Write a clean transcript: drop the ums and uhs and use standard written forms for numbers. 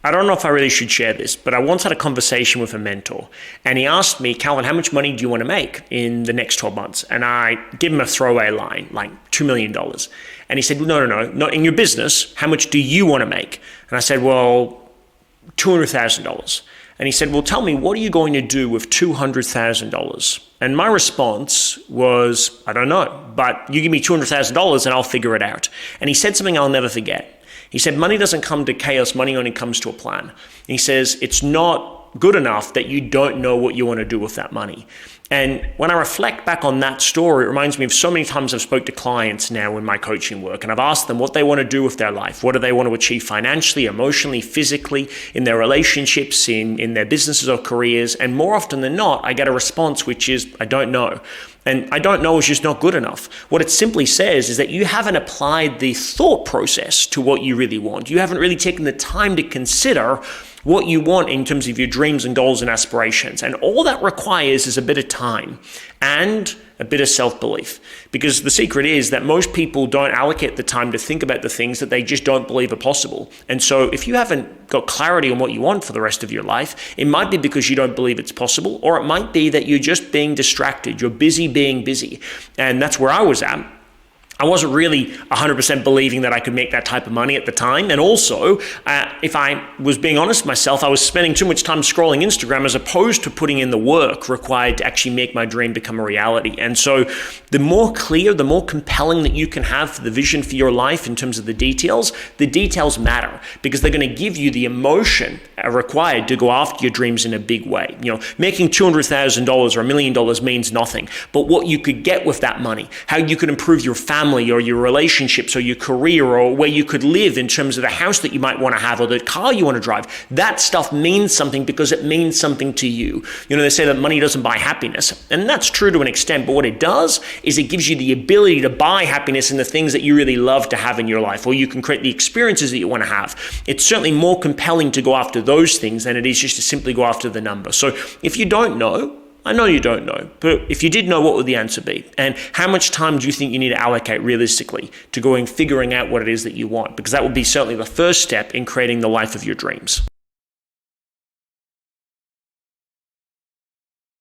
I don't know if I really should share this, but I once had a conversation with a mentor and he asked me, Calvin, how much money do you want to make in the next 12 months? And I gave him a throwaway line, like $2 million. And he said, no, not in your business. How much do you want to make? And I said, well, $200,000. And he said, well, tell me, what are you going to do with $200,000? And my response was, I don't know, but you give me $200,000 and I'll figure it out. And he said something I'll never forget. He said, money doesn't come to chaos, money only comes to a plan. And he says, it's not good enough that you don't know what you want to do with that money. And when I reflect back on that story, it reminds me of so many times I've spoke to clients now in my coaching work, and I've asked them what they want to do with their life. What do they want to achieve financially, emotionally, physically, in their relationships, in their businesses or careers? And more often than not, I get a response which is, I don't know. And I don't know is just not good enough. What it simply says is that you haven't applied the thought process to what you really want. You haven't really taken the time to consider what you want in terms of your dreams and goals and aspirations. And all that requires is a bit of time and a bit of self-belief. Because the secret is that most people don't allocate the time to think about the things that they just don't believe are possible. And so if you haven't got clarity on what you want for the rest of your life, it might be because you don't believe it's possible, or it might be that you're just being distracted. You're busy being busy. And that's where I was at. I wasn't really 100% believing that I could make that type of money at the time. And also, if I was being honest with myself, I was spending too much time scrolling Instagram as opposed to putting in the work required to actually make my dream become a reality. And so the more clear, the more compelling that you can have for the vision for your life in terms of the details matter because they're going to give you the emotion required to go after your dreams in a big way. You know, making $200,000 or $1 million means nothing, but what you could get with that money, how you could improve your family or your relationships or your career or where you could live in terms of the house that you might want to have or the car you want to drive, that stuff means something because it means something to you. You know, they say that money doesn't buy happiness, and that's true to an extent, but what it does is it gives you the ability to buy happiness in the things that you really love to have in your life, or you can create the experiences that you want to have. It's certainly more compelling to go after those things than it is just to simply go after the number. So if you don't know, I know you don't know, but if you did know, what would the answer be? And how much time do you think you need to allocate realistically to going figuring out what it is that you want? Because that would be certainly the first step in creating the life of your dreams.